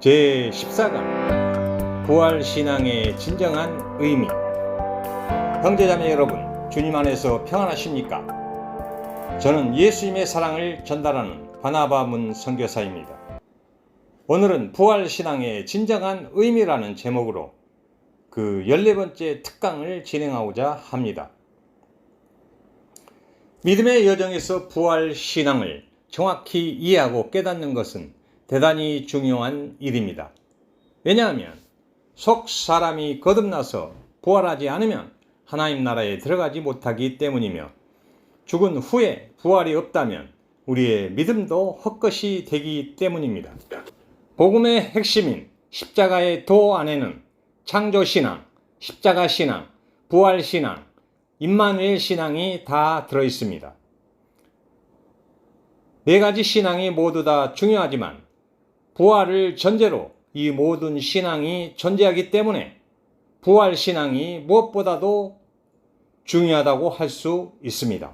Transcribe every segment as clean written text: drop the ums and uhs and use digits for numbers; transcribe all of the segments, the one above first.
제14강 부활신앙의 진정한 의미. 형제자매 여러분, 주님 안에서 평안하십니까? 저는 예수님의 사랑을 전달하는 바나바 문 선교사입니다. 오늘은 부활신앙의 진정한 의미라는 제목으로 그 14번째 특강을 진행하고자 합니다. 믿음의 여정에서 부활신앙을 정확히 이해하고 깨닫는 것은 대단히 중요한 일입니다. 왜냐하면 속 사람이 거듭나서 부활하지 않으면 하나님 나라에 들어가지 못하기 때문이며, 죽은 후에 부활이 없다면 우리의 믿음도 헛것이 되기 때문입니다. 복음의 핵심인 십자가의 도 안에는 창조신앙, 십자가신앙, 부활신앙, 임마누엘 신앙이 다 들어있습니다. 네 가지 신앙이 모두 다 중요하지만 부활을 전제로 이 모든 신앙이 존재하기 때문에 부활신앙이 무엇보다도 중요하다고 할 수 있습니다.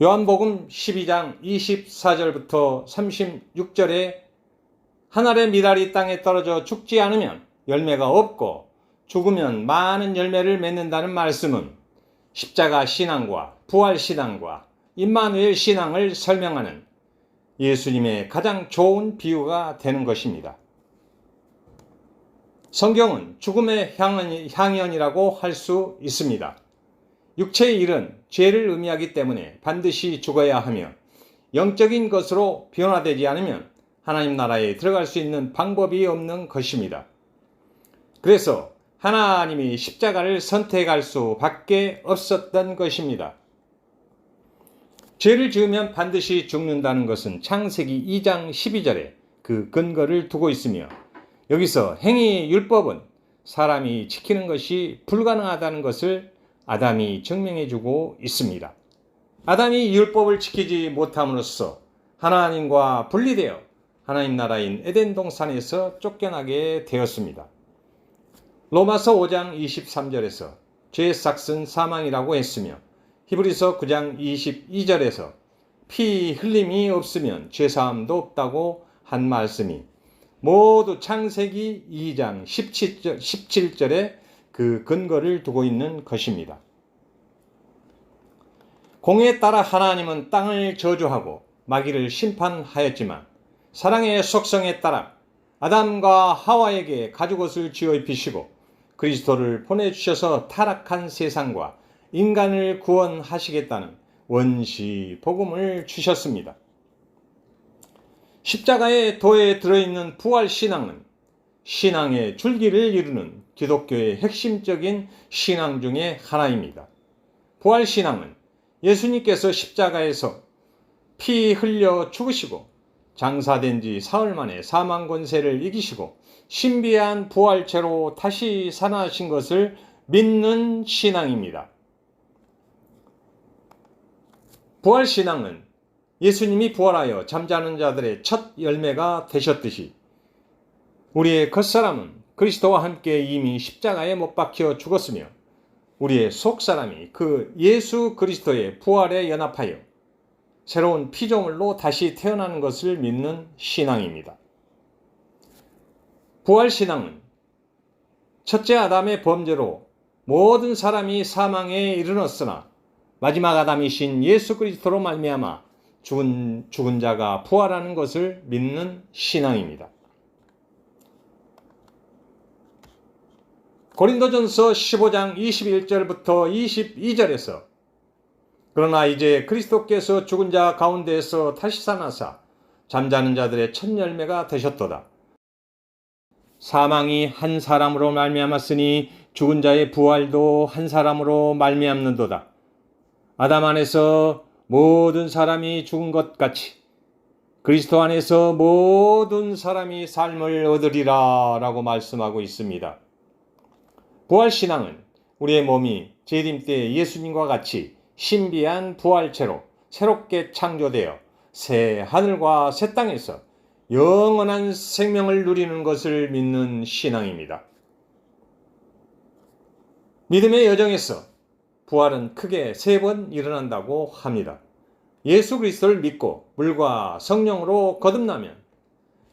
요한복음 12장 24절부터 36절에 한 알의 미랄이 땅에 떨어져 죽지 않으면 열매가 없고 죽으면 많은 열매를 맺는다는 말씀은 십자가 신앙과 부활 신앙과 임마누엘 신앙을 설명하는 예수님의 가장 좋은 비유가 되는 것입니다. 성경은 죽음의 향연이라고 할 수 있습니다. 육체의 일은 죄를 의미하기 때문에 반드시 죽어야 하며, 영적인 것으로 변화되지 않으면 하나님 나라에 들어갈 수 있는 방법이 없는 것입니다. 그래서 하나님이 십자가를 선택할 수밖에 없었던 것입니다. 죄를 지으면 반드시 죽는다는 것은 창세기 2장 12절에 그 근거를 두고 있으며, 여기서 행위 율법은 사람이 지키는 것이 불가능하다는 것을 아담이 증명해주고 있습니다. 아담이 율법을 지키지 못함으로써 하나님과 분리되어 하나님 나라인 에덴 동산에서 쫓겨나게 되었습니다. 로마서 5장 23절에서 죄의 삭은 사망이라고 했으며, 히브리서 9장 22절에서 피 흘림이 없으면 죄사함도 없다고 한 말씀이 모두 창세기 2장 17절에 그 근거를 두고 있는 것입니다. 공에 따라 하나님은 땅을 저주하고 마귀를 심판하였지만, 사랑의 속성에 따라 아담과 하와에게 가죽옷을 쥐어 입히시고 그리스도를 보내주셔서 타락한 세상과 인간을 구원하시겠다는 원시 복음을 주셨습니다. 십자가의 도에 들어있는 부활신앙은 신앙의 줄기를 이루는 기독교의 핵심적인 신앙 중에 하나입니다. 부활신앙은 예수님께서 십자가에서 피 흘려 죽으시고 장사된 지 사흘 만에 사망 권세를 이기시고 신비한 부활체로 다시 살아나신 것을 믿는 신앙입니다. 부활신앙은 예수님이 부활하여 잠자는 자들의 첫 열매가 되셨듯이, 우리의 겉사람은 그리스도와 함께 이미 십자가에 못 박혀 죽었으며, 우리의 속사람이 그 예수 그리스도의 부활에 연합하여 새로운 피조물로 다시 태어나는 것을 믿는 신앙입니다. 부활신앙은 첫째 아담의 범죄로 모든 사람이 사망에 이르렀으나 마지막 아담이신 예수 그리스도로 말미암아 죽은 자가 부활하는 것을 믿는 신앙입니다. 고린도전서 15장 21절부터 22절에서 그러나 이제 그리스도께서 죽은 자 가운데에서 다시 살아나사 잠자는 자들의 첫 열매가 되셨도다. 사망이 한 사람으로 말미암았으니 죽은 자의 부활도 한 사람으로 말미암는도다. 아담 안에서 모든 사람이 죽은 것 같이 그리스도 안에서 모든 사람이 삶을 얻으리라 라고 말씀하고 있습니다. 부활신앙은 우리의 몸이 재림 때 예수님과 같이 신비한 부활체로 새롭게 창조되어 새 하늘과 새 땅에서 영원한 생명을 누리는 것을 믿는 신앙입니다. 믿음의 여정에서 부활은 크게 3번 일어난다고 합니다. 예수 그리스도를 믿고 물과 성령으로 거듭나면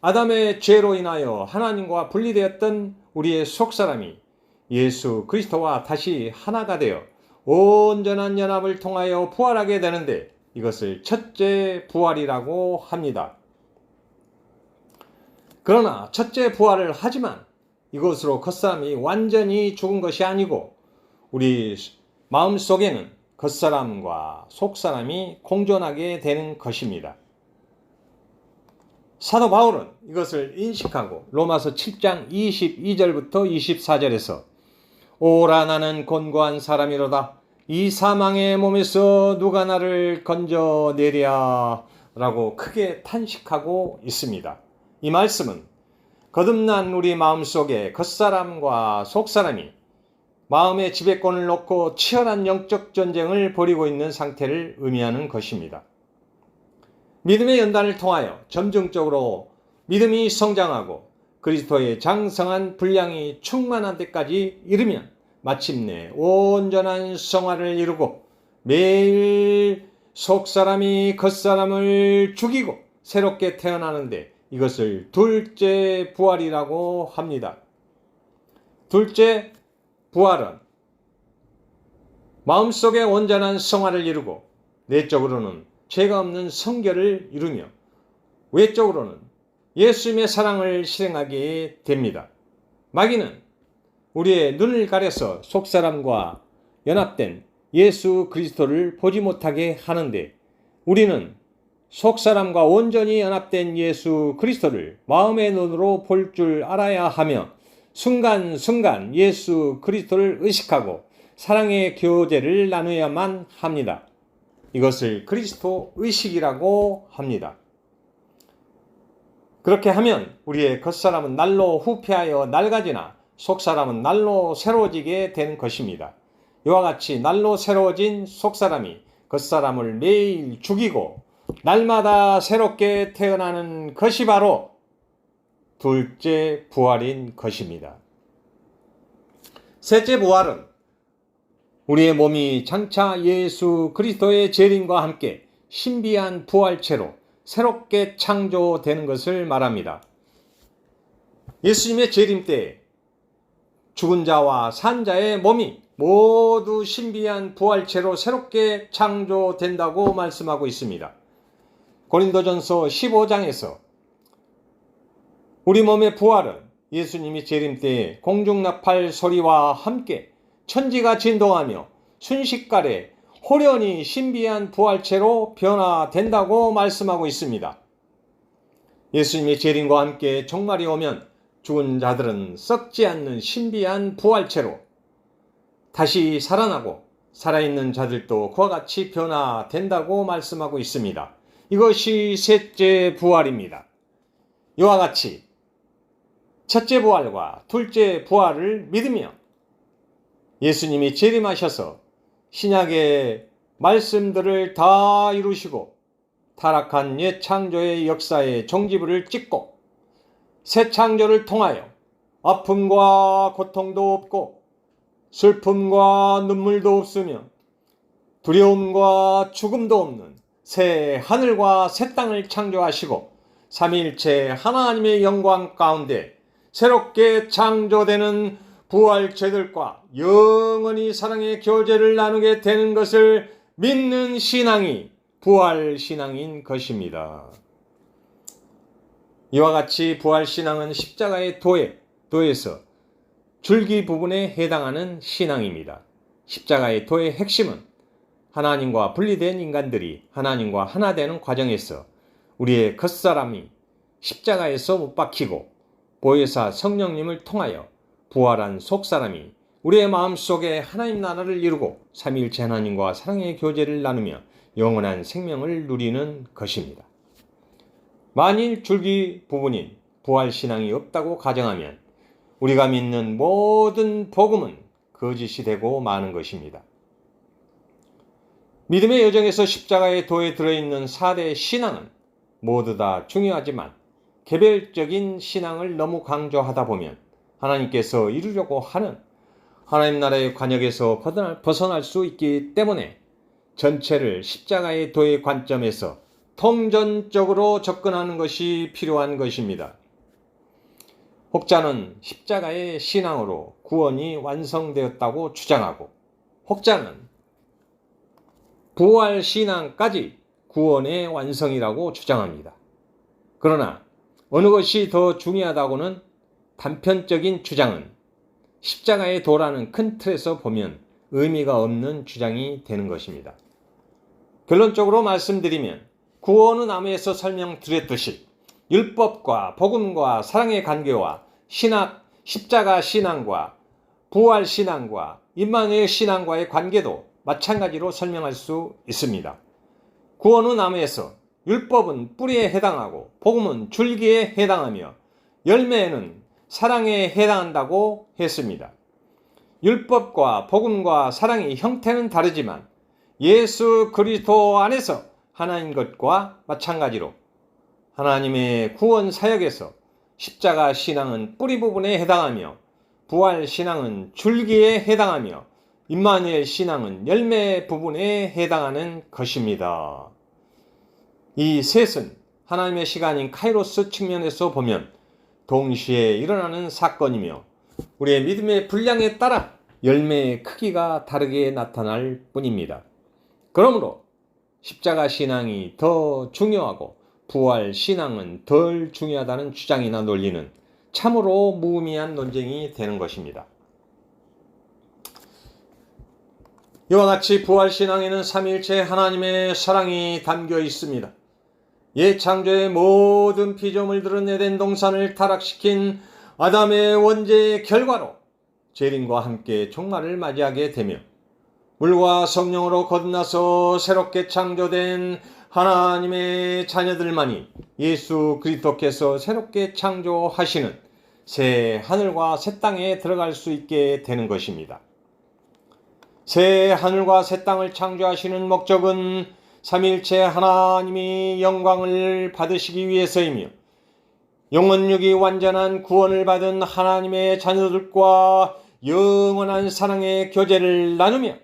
아담의 죄로 인하여 하나님과 분리되었던 우리의 속사람이 예수 그리스도와 다시 하나가 되어 온전한 연합을 통하여 부활하게 되는데 이것을 첫째 부활이라고 합니다. 그러나 첫째 부활을 하지만 이것으로 겉사람이 완전히 죽은 것이 아니고 우리 마음속에는 겉사람과 속사람이 공존하게 되는 것입니다. 사도 바울은 이것을 인식하고 로마서 7장 22절부터 24절에서 오라 나는 곤고한 사람이로다. 이 사망의 몸에서 누가 나를 건져내랴 라고 크게 탄식하고 있습니다. 이 말씀은 거듭난 우리 마음속에 겉사람과 속사람이 마음의 지배권을 놓고 치열한 영적 전쟁을 벌이고 있는 상태를 의미하는 것입니다. 믿음의 연단을 통하여 점증적으로 믿음이 성장하고 그리스도의 장성한 분량이 충만한 데까지 이르면 마침내 온전한 성화를 이루고 매일 속사람이 겉사람을 죽이고 새롭게 태어나는데 이것을 둘째 부활이라고 합니다. 둘째 부활은 마음속에 온전한 성화를 이루고 내적으로는 죄가 없는 성결을 이루며 외적으로는 예수님의 사랑을 실행하게 됩니다. 마귀는 우리의 눈을 가려서 속사람과 연합된 예수 그리스도를 보지 못하게 하는데 우리는 속사람과 온전히 연합된 예수 그리스도를 마음의 눈으로 볼 줄 알아야 하며 순간순간 예수 그리스도를 의식하고 사랑의 교제를 나누어야만 합니다. 이것을 그리스도 의식이라고 합니다. 그렇게 하면 우리의 겉사람은 날로 후패하여 낡아지나 속사람은 날로 새로워지게 되는 것입니다. 이와 같이 날로 새로워진 속사람이 겉사람을 매일 죽이고 날마다 새롭게 태어나는 것이 바로 둘째 부활인 것입니다. 셋째 부활은 우리의 몸이 장차 예수 그리스도의 재림과 함께 신비한 부활체로 새롭게 창조되는 것을 말합니다. 예수님의 재림 때 죽은 자와 산 자의 몸이 모두 신비한 부활체로 새롭게 창조된다고 말씀하고 있습니다. 고린도전서 15장에서 우리 몸의 부활은 예수님이 재림 때에 공중나팔 소리와 함께 천지가 진동하며 순식간에 호련히 신비한 부활체로 변화된다고 말씀하고 있습니다. 예수님의 재림과 함께 종말이 오면 죽은 자들은 썩지 않는 신비한 부활체로 다시 살아나고 살아있는 자들도 그와 같이 변화된다고 말씀하고 있습니다. 이것이 셋째 부활입니다. 이와 같이 첫째 부활과 둘째 부활을 믿으며 예수님이 재림하셔서 신약의 말씀들을 다 이루시고 타락한 옛 창조의 역사의 종지부를 찍고 새 창조를 통하여 아픔과 고통도 없고 슬픔과 눈물도 없으며 두려움과 죽음도 없는 새 하늘과 새 땅을 창조하시고 삼위일체 하나님의 영광 가운데 새롭게 창조되는 부활체들과 영원히 사랑의 교제를 나누게 되는 것을 믿는 신앙이 부활신앙인 것입니다. 이와 같이 부활신앙은 십자가의 도에서 줄기 부분에 해당하는 신앙입니다. 십자가의 도의 핵심은 하나님과 분리된 인간들이 하나님과 하나 되는 과정에서 우리의 겉사람이 십자가에서 못 박히고 보혜사 성령님을 통하여 부활한 속사람이 우리의 마음속에 하나님 나라를 이루고 삼위일체 하나님과 사랑의 교제를 나누며 영원한 생명을 누리는 것입니다. 만일 줄기 부분인 부활신앙이 없다고 가정하면 우리가 믿는 모든 복음은 거짓이 되고 마는 것입니다. 믿음의 여정에서 십자가의 도에 들어있는 4대 신앙은 모두 다 중요하지만 개별적인 신앙을 너무 강조하다 보면 하나님께서 이루려고 하는 하나님 나라의 관역에서 벗어날 수 있기 때문에 전체를 십자가의 도의 관점에서 통전적으로 접근하는 것이 필요한 것입니다. 혹자는 십자가의 신앙으로 구원이 완성되었다고 주장하고, 혹자는 부활 신앙까지 구원의 완성이라고 주장합니다. 그러나 어느 것이 더 중요하다고는 단편적인 주장은 십자가의 도라는 큰 틀에서 보면 의미가 없는 주장이 되는 것입니다. 결론적으로 말씀드리면 구원은 앞에서 설명드렸듯이 율법과 복음과 사랑의 관계와 십자가 신앙과 부활 신앙과 임마누엘 신앙과의 관계도 마찬가지로 설명할 수 있습니다. 구원은 나무에서, 율법은 뿌리에 해당하고 복음은 줄기에 해당하며 열매는 사랑에 해당한다고 했습니다. 율법과 복음과 사랑의 형태는 다르지만 예수 그리스도 안에서 하나인 것과 마찬가지로 하나님의 구원 사역에서 십자가 신앙은 뿌리 부분에 해당하며 부활 신앙은 줄기에 해당하며 임마누엘 신앙은 열매 부분에 해당하는 것입니다. 이 셋은 하나님의 시간인 카이로스 측면에서 보면 동시에 일어나는 사건이며 우리의 믿음의 분량에 따라 열매의 크기가 다르게 나타날 뿐입니다. 그러므로 십자가 신앙이 더 중요하고 부활 신앙은 덜 중요하다는 주장이나 논리는 참으로 무의미한 논쟁이 되는 것입니다. 이와 같이 부활 신앙에는 삼위일체 하나님의 사랑이 담겨 있습니다. 옛 창조의 모든 피조물들은 에덴 동산을 타락시킨 아담의 원죄의 결과로 재림과 함께 종말을 맞이하게 되며 물과 성령으로 거듭나서 새롭게 창조된 하나님의 자녀들만이 예수 그리스도께서 새롭게 창조하시는 새 하늘과 새 땅에 들어갈 수 있게 되는 것입니다. 새 하늘과 새 땅을 창조하시는 목적은 삼위일체 하나님이 영광을 받으시기 위해서이며 영원육이 완전한 구원을 받은 하나님의 자녀들과 영원한 사랑의 교제를 나누며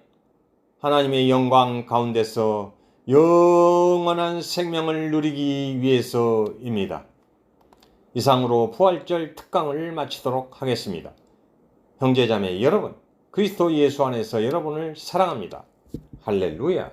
하나님의 영광 가운데서 영원한 생명을 누리기 위해서입니다. 이상으로 부활절 특강을 마치도록 하겠습니다. 형제자매 여러분, 그리스도 예수 안에서 여러분을 사랑합니다. 할렐루야.